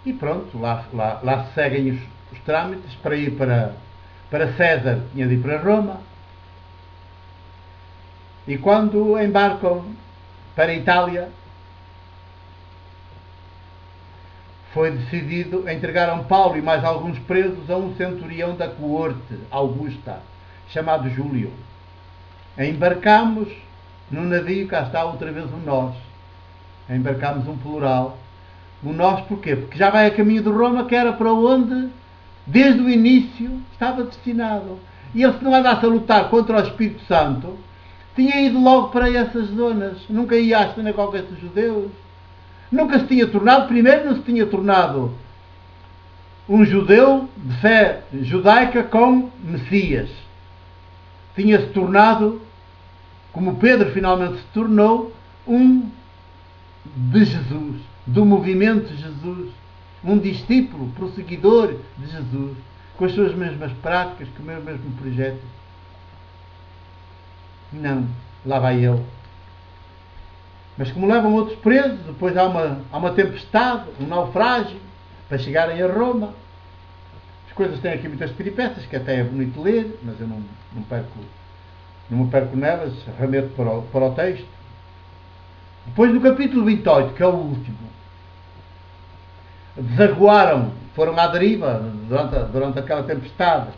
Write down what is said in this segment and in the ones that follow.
E pronto, lá se seguem os trâmites para ir para César, tinha de ir para Roma. E quando embarcam para a Itália, foi decidido entregar Paulo e mais alguns presos a um centurião da coorte Augusta, chamado Júlio. Embarcámos no navio, cá está outra vez o nós. Embarcámos um plural. O nós porquê? Porque já vai a caminho de Roma, que era para onde, desde o início, estava destinado. E ele, se não andasse a lutar contra o Espírito Santo, tinha ido logo para essas zonas. Nunca ia à sinagoga dos judeus. Nunca se tinha tornado, primeiro não se tinha tornado um judeu de fé judaica com Messias. Tinha-se tornado, como Pedro finalmente se tornou, um de Jesus, do movimento de Jesus. Um discípulo, prosseguidor de Jesus, com as suas mesmas práticas, com o mesmo projeto. Não, lá vai ele. Mas como levam outros presos, depois há uma tempestade, um naufrágio, para chegarem a Roma. As coisas têm aqui muitas peripécias, que até é bonito ler, mas eu não me perco nelas, remeto para o texto. Depois do capítulo 28, que é o último, desaguaram, foram à deriva durante aquela tempestade.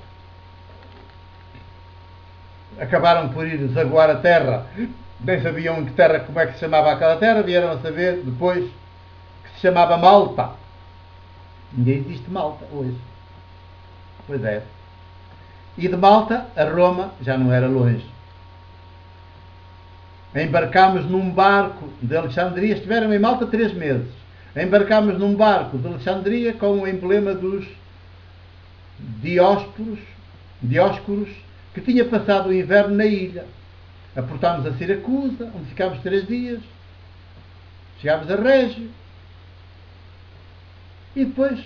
Acabaram por ir desaguar a terra. Nem sabiam em que terra, como é que se chamava aquela terra, vieram a saber depois que se chamava Malta. Ainda existe Malta hoje. Pois é. E de Malta a Roma já não era longe. Embarcámos num barco de Alexandria, estiveram em Malta 3 meses. Embarcámos num barco de Alexandria com o emblema dos Dióscuros, que tinha passado o inverno na ilha. Aportámos a Siracusa, onde ficámos 3 dias. Chegámos a Régio. E depois,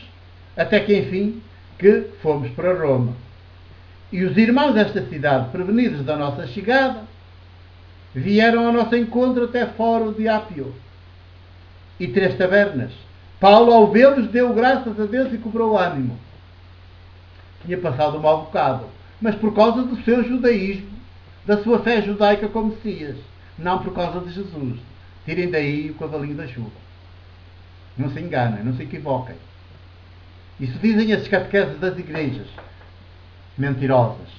até que enfim, que fomos para Roma. E os irmãos desta cidade, prevenidos da nossa chegada, vieram ao nosso encontro até Foro de Ápio e 3 tabernas. Paulo, ao vê-los, deu graças a Deus e cobrou ânimo. Tinha passado um mau bocado, mas por causa do seu judaísmo, da sua fé judaica com Messias, não por causa de Jesus. Tirem daí o cavalinho da chuva. Não se enganem, não se equivoquem. Isso dizem as catequeses das igrejas mentirosas,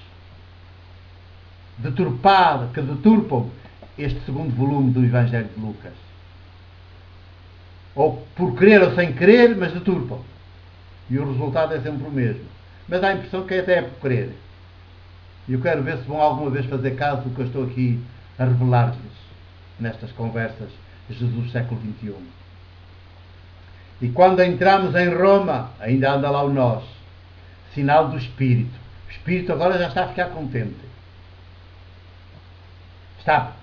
que deturpam este segundo volume do Evangelho de Lucas. Ou por querer ou sem querer, mas deturpam. E o resultado é sempre o mesmo. Mas dá a impressão que até é por querer. E eu quero ver se vão alguma vez fazer caso do que eu estou aqui a revelar-lhes nestas conversas de Jesus século XXI. E quando entramos em Roma, ainda anda lá o nós, sinal do Espírito. O Espírito agora já está a ficar contente.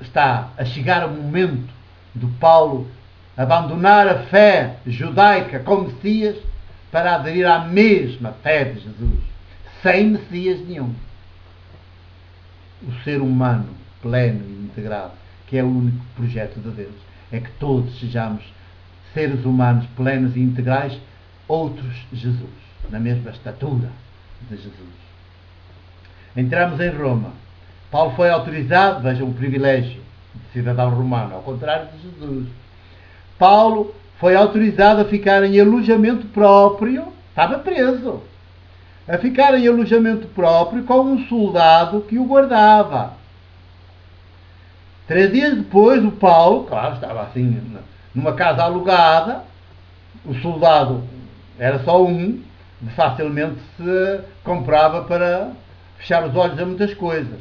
Está a chegar o momento do Paulo abandonar a fé judaica com Messias para aderir à mesma fé de Jesus, sem Messias nenhum. O ser humano pleno e integrado, que é o único projeto de Deus, é que todos sejamos seres humanos plenos e integrais, outros Jesus, na mesma estatura de Jesus. Entramos em Roma. Paulo foi autorizado, vejam o privilégio de cidadão romano, ao contrário de Jesus. Paulo foi autorizado a ficar em alojamento próprio, estava preso, a ficar em alojamento próprio com um soldado que o guardava. 3 dias depois, o Paulo, claro, estava assim numa casa alugada, o soldado era só um, facilmente se comprava para fechar os olhos a muitas coisas.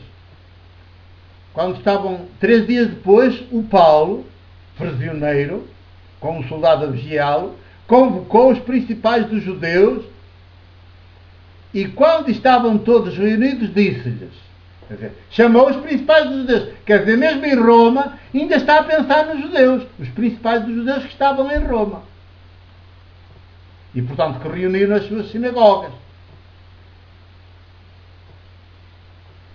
Quando estavam 3 dias depois, o Paulo, prisioneiro, com um soldado a vigiá-lo, convocou os principais dos judeus e quando estavam todos reunidos disse-lhes, quer dizer, chamou os principais dos judeus, quer dizer, mesmo em Roma ainda está a pensar nos judeus, os principais dos judeus que estavam em Roma e portanto que reuniram nas suas sinagogas.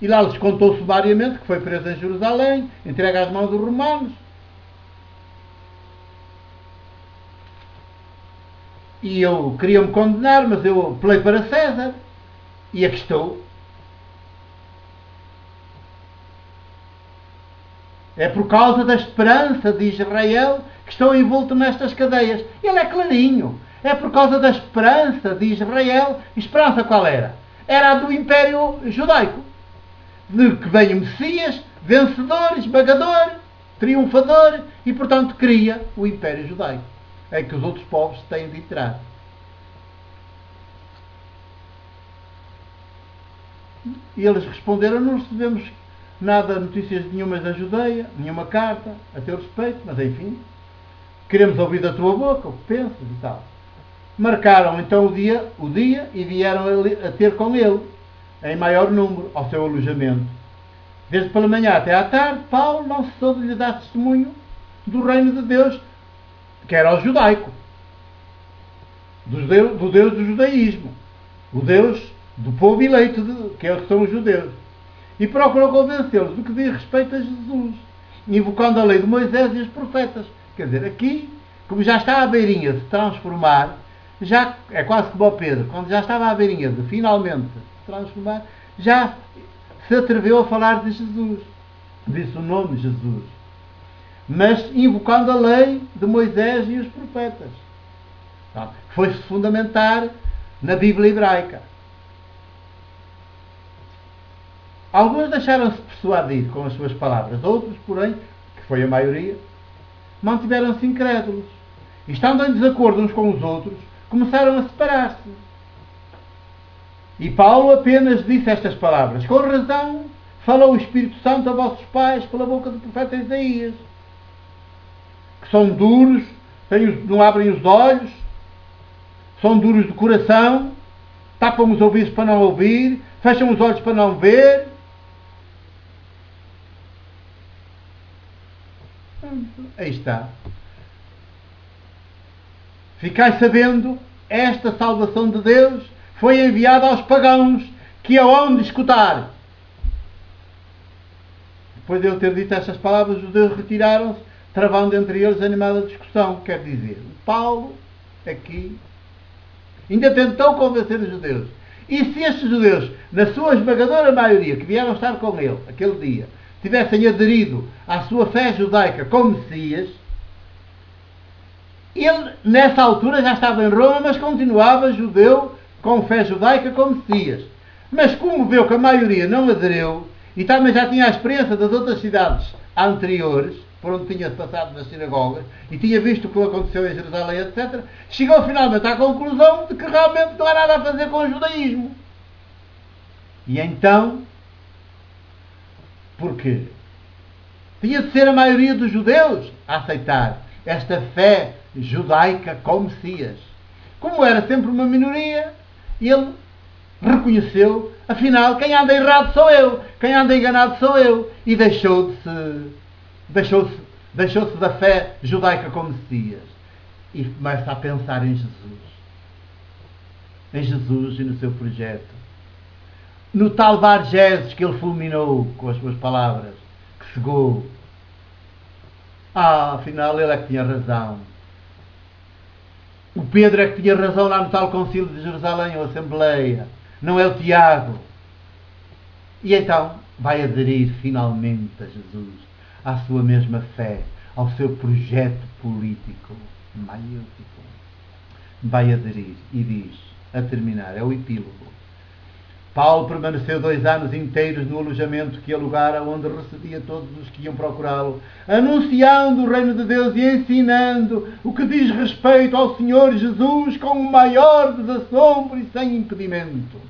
E lá lhes contou sumariamente que foi preso em Jerusalém, entregue às mãos dos romanos. e eu queria-me condenar, mas eu apelei para César, e aqui estou. É por causa da esperança de Israel que estou envolto nestas cadeias. Ele é clarinho. É por causa da esperança de Israel. Esperança qual era? Era a do Império Judaico. De que venha o Messias, vencedor, esmagador, triunfador, e portanto cria o Império Judaico. É que os outros povos têm de entrar. E eles responderam: não recebemos nada, notícias nenhumas da Judeia, nenhuma carta a teu respeito, mas enfim, queremos ouvir da tua boca o que pensas e tal. Marcaram então o dia e vieram a ter com ele, em maior número, ao seu alojamento. Desde pela manhã até à tarde, Paulo não cessou de lhe dar testemunho do reino de Deus, que era o judaico, do Deus do judaísmo, o Deus do povo eleito, que são os judeus. E procurou convencê-los do que diz respeito a Jesus, invocando a lei de Moisés e os profetas. Quer dizer, aqui, como já está à beirinha de se transformar, já é quase como o Pedro, quando já estava à beirinha de finalmente se transformar, já se atreveu a falar de Jesus. Disse o nome de Jesus. Mas invocando a lei de Moisés e os profetas. Foi-se fundamentar na Bíblia hebraica. Alguns deixaram-se persuadir com as suas palavras, outros, porém, que foi a maioria, mantiveram-se incrédulos. E, estando em desacordo uns com os outros, começaram a separar-se. E Paulo apenas disse estas palavras: com razão falou o Espírito Santo a vossos pais pela boca do profeta Isaías, que são duros, não abrem os olhos, são duros de coração, tapam os ouvidos para não ouvir, fecham os olhos para não ver. Aí está. Ficai sabendo, esta salvação de Deus foi enviada aos pagãos, que a hão de escutar. Depois de eu ter dito estas palavras, os judeus retiraram-se, travando entre eles animada discussão. Quer dizer, Paulo aqui ainda tentou convencer os judeus. E se estes judeus, na sua esmagadora maioria, que vieram estar com ele aquele dia, tivessem aderido à sua fé judaica como Messias, ele nessa altura já estava em Roma, mas continuava judeu com fé judaica como Messias. Mas como viu que a maioria não aderiu, e também já tinha a experiência das outras cidades anteriores, por onde tinha passado nas sinagogas, e tinha visto o que aconteceu em Jerusalém, etc., chegou finalmente à conclusão de que realmente não há nada a fazer com o judaísmo. E então, porquê? Tinha de ser a maioria dos judeus a aceitar esta fé judaica como Messias. Como era sempre uma minoria, ele reconheceu, afinal, quem anda errado sou eu, quem anda enganado sou eu, e deixou-se da fé judaica como Messias e começa a pensar em Jesus e no seu projeto, no tal Bar-Jesus que ele fulminou com as suas palavras, que cegou. Afinal ele é que tinha razão. O Pedro é que tinha razão lá no tal concílio de Jerusalém, ou Assembleia, não é o Tiago. E então vai aderir finalmente a Jesus, à sua mesma fé, ao seu projeto político magnífico. Vai aderir e diz, a terminar, é o epílogo: Paulo permaneceu 2 anos inteiros no alojamento que alugara, onde recebia todos os que iam procurá-lo, anunciando o reino de Deus e ensinando o que diz respeito ao Senhor Jesus com o maior desassombro e sem impedimento.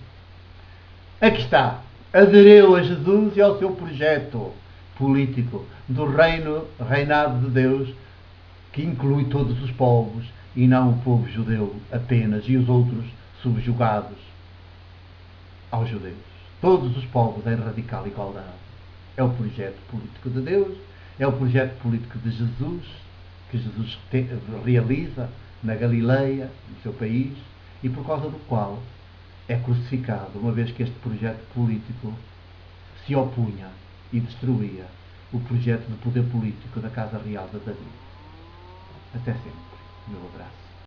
Aqui está. Aderiu a Jesus e ao seu projeto político do reinado de Deus, que inclui todos os povos e não o povo judeu apenas e os outros subjugados aos judeus. Todos os povos em radical igualdade. É o projeto político de Deus, é o projeto político de Jesus, que Jesus realiza na Galileia, no seu país, e por causa do qual é crucificado, uma vez que este projeto político se opunha e destruía o projeto de poder político da Casa Real de Davi. Até sempre. Meu abraço.